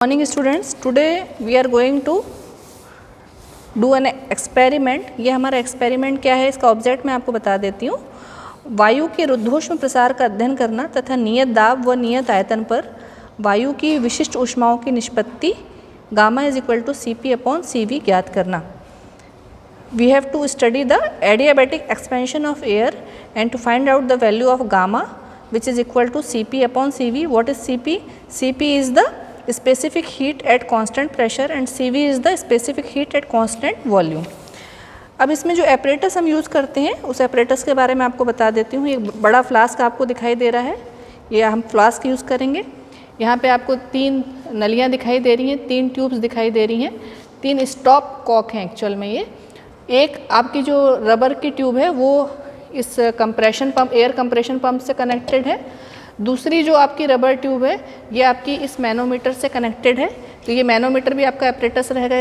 Morning students, today we are going to do an experiment. ये हमारा experiment क्या है, इसका ऑब्जेक्ट मैं आपको बता देती हूँ। वायु के रुद्धोष्म प्रसार का अध्ययन करना तथा नियत दाब व नियत आयतन पर वायु की विशिष्ट ऊष्माओं की निष्पत्ति gamma is equal to Cp/Cv ज्ञात करना। We have to study the adiabatic expansion of air and to find out the value of gamma which is equal to Cp/Cv। What is Cp? Cp is the specific heat at constant pressure and Cv is the specific heat at constant volume। अब इसमें जो apparatus हम use करते हैं उस apparatus के बारे में आपको बता देती हूँ। एक बड़ा फ्लास्क आपको दिखाई दे रहा है, ये हम फ्लास्क यूज़ करेंगे। यहाँ पे आपको 3 नलियाँ दिखाई दे रही हैं, 3 ट्यूब्स दिखाई दे रही हैं, 3 स्टॉप कॉक हैं एक्चुअल में। ये एक आपकी जो रबर की ट्यूब है वो इस compression pump, air compression pump से कनेक्टेड है। दूसरी जो आपकी रबर ट्यूब है ये आपकी इस मैनोमीटर से कनेक्टेड है। तो ये मैनोमीटर भी आपका एपरेटस रहेगा।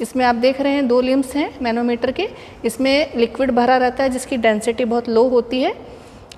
इसमें आप देख रहे हैं 2 लिम्स हैं मैनोमीटर के। इसमें लिक्विड भरा रहता है जिसकी डेंसिटी बहुत लो होती है।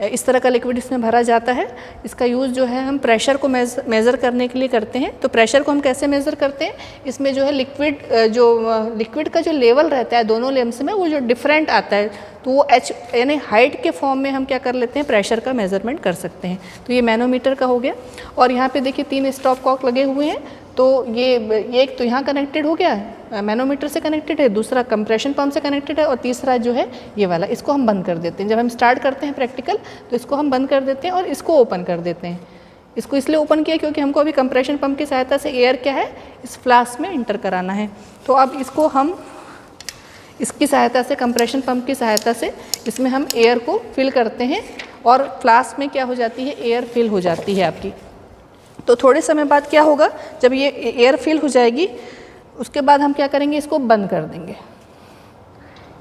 इस तरह का लिक्विड इसमें भरा जाता है। इसका यूज़ जो है हम प्रेशर को मेज़र करने के लिए करते हैं। तो प्रेशर को हम कैसे मेज़र करते हैं, इसमें जो है लिक्विड का जो लेवल रहता है दोनों लिम्स में वो जो डिफरेंट आता है, तो वो एच यानी हाइट के फॉर्म में हम क्या कर लेते हैं, प्रेशर का मेज़रमेंट कर सकते हैं। तो ये मैनोमीटर का हो गया। और यहाँ पे देखिए 3 स्टॉप कॉक लगे हुए हैं। तो ये एक तो यहाँ कनेक्टेड हो गया, मैनोमीटर से कनेक्टेड है, दूसरा कंप्रेशन पंप से कनेक्टेड है, और तीसरा जो है ये वाला, इसको हम बंद कर देते हैं। जब हम स्टार्ट करते हैं प्रैक्टिकल तो इसको हम बंद कर देते हैं और इसको ओपन कर देते हैं। इसको इसलिए ओपन किया क्योंकि हमको अभी कंप्रेशन पंप की सहायता से एयर क्या है, इस फ्लास्क में इंटर कराना है। तो अब इसको हम इसकी सहायता से, कंप्रेशन पंप की सहायता से इसमें हम एयर को फिल करते हैं और फ्लास्क में क्या हो जाती है, एयर फिल हो जाती है आपकी। तो थोड़े समय बाद क्या होगा, जब ये एयर फिल हो जाएगी उसके बाद हम क्या करेंगे, इसको बंद कर देंगे।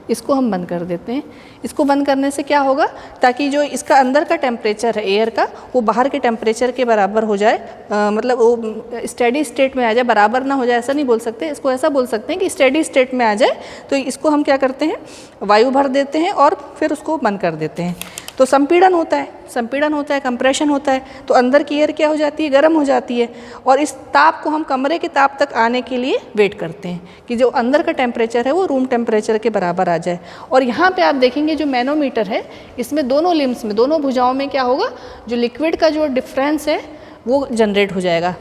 इसको हम बंद कर देते हैं। इसको बंद करने से क्या होगा, ताकि जो इसका अंदर का टेम्परेचर है एयर का वो बाहर के टेम्परेचर के बराबर हो जाए, मतलब वो स्टेडी स्टेट में आ जाए। बराबर ना हो जाए ऐसा नहीं बोल सकते, इसको ऐसा बोल सकते हैं कि स्टेडी स्टेट में आ जाए। तो इसको हम क्या करते हैं, वायु भर देते हैं और फिर उसको बंद कर देते हैं। तो संपीड़न होता है, कंप्रेशन होता है। तो अंदर की एयर क्या हो जाती है, गर्म हो जाती है। और इस ताप को हम कमरे के ताप तक आने के लिए वेट करते हैं कि जो अंदर का टेम्परेचर है वो रूम टेम्परेचर के बराबर आ जाए। और यहाँ पे आप देखेंगे जो मैनोमीटर है इसमें दोनों लिम्स में, दोनों भुजाओं में क्या होगा, जो लिक्विड का जो डिफरेंस है वो जनरेट हो जाएगा।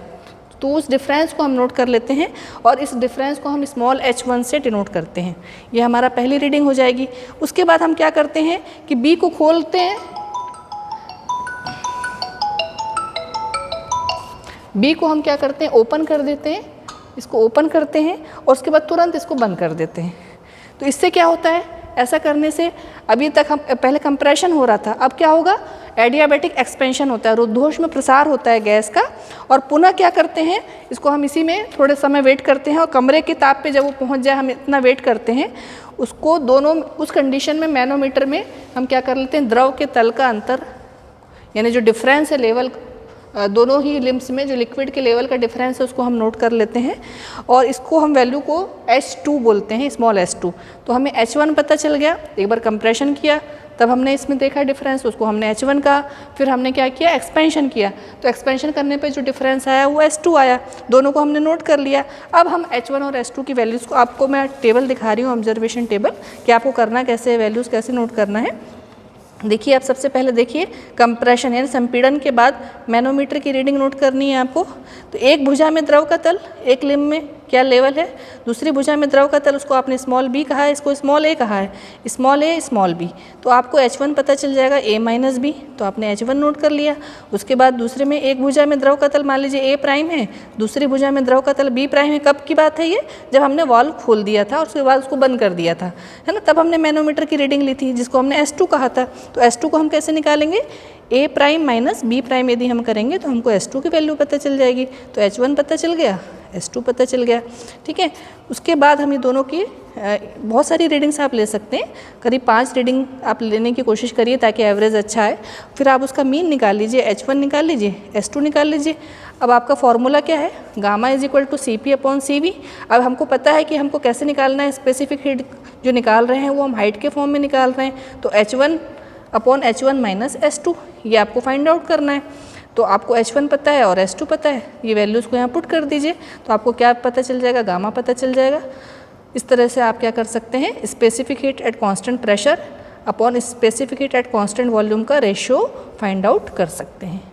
तो उस डिफरेंस को हम नोट कर लेते हैं और इस डिफरेंस को हम स्मॉल h1 से डिनोट करते हैं। ये हमारा पहली रीडिंग हो जाएगी। उसके बाद हम क्या करते हैं कि B को खोलते हैं, B को हम क्या करते हैं, ओपन कर देते हैं। इसको ओपन करते हैं और उसके बाद तुरंत इसको बंद कर देते हैं। तो इससे क्या होता है, ऐसा करने से अभी तक हम पहले कंप्रेशन हो रहा था, अब क्या होगा, एडियाबैटिक एक्सपेंशन होता है, रुद्धोष्म प्रसार होता है गैस का। और पुनः क्या करते हैं, इसको हम इसी में थोड़े समय वेट करते हैं और कमरे के ताप पे जब वो पहुंच जाए हम इतना वेट करते हैं। उसको दोनों उस कंडीशन में मैनोमीटर में हम क्या कर लेते हैं, द्रव के तल का अंतर यानी जो डिफरेंस है लेवल, दोनों ही लिम्स में जो लिक्विड के लेवल का डिफरेंस है उसको हम नोट कर लेते हैं। और इसको हम वैल्यू को H2 बोलते हैं, स्मॉल h2। तो हमें H1 पता चल गया, एक बार कंप्रेशन किया तब हमने इसमें देखा डिफरेंस, उसको हमने H1 कहा। फिर हमने क्या किया, एक्सपेंशन किया, तो एक्सपेंशन करने पे जो डिफरेंस आया वो H2 आया। दोनों को हमने नोट कर लिया। अब हम H1 और H2 की वैल्यूज़ को, आपको मैं टेबल दिखा रही हूँ, ऑब्जर्वेशन टेबल, कि आपको करना कैसे है, वैल्यूज़ कैसे नोट करना है। देखिए आप सबसे पहले देखिए कंप्रेशन यानी संपीड़न के बाद मैनोमीटर की रीडिंग नोट करनी है आपको। तो एक भुजा में द्रव का तल, एक लिम्ब में क्या लेवल है, दूसरी भुजा में द्रव का तल, उसको आपने स्मॉल b कहा है, इसको स्मॉल a कहा है, स्मॉल a स्मॉल b। तो आपको H1 पता चल जाएगा a - b, तो आपने H1 नोट कर लिया। उसके बाद दूसरे में एक भुजा में द्रव का तल मान लीजिए a' है, दूसरी भुजा में द्रव का तल b' है। कब की बात है ये, जब हमने वाल्व खोल दिया था और उसके बाद उसको बंद कर दिया था, है ना, तब हमने मैनोमीटर की रीडिंग ली थी जिसको हमने S2 कहा था। तो S2 को हम कैसे निकालेंगे, a' - b' यदि हम करेंगे तो हमको S2 की वैल्यू पता चल जाएगी। तो H1 पता चल गया, S2 पता चल गया, ठीक है। उसके बाद हम ये दोनों की बहुत सारी रीडिंग्स आप ले सकते हैं, करीब 5 रीडिंग आप लेने की कोशिश करिए ताकि एवरेज अच्छा आए। फिर आप उसका मीन निकाल लीजिए, H1 निकाल लीजिए, S2 निकाल लीजिए। अब आपका फॉर्मूला क्या है, gamma is equal to Cp/Cv। अब हमको पता है कि हमको कैसे निकालना है, स्पेसिफिक हीट जो निकाल रहे हैं वो हम हाइट के फॉर्म में निकाल रहे हैं। तो H1/H1 - S2 ये आपको फाइंड आउट करना है। तो आपको H1 पता है और H2 पता है, ये वैल्यूज़ को यहाँ पुट कर दीजिए तो आपको क्या पता चल जाएगा, गामा पता चल जाएगा। इस तरह से आप क्या कर सकते हैं, specific heat at constant pressure upon specific heat at constant volume का रेशियो फाइंड आउट कर सकते हैं।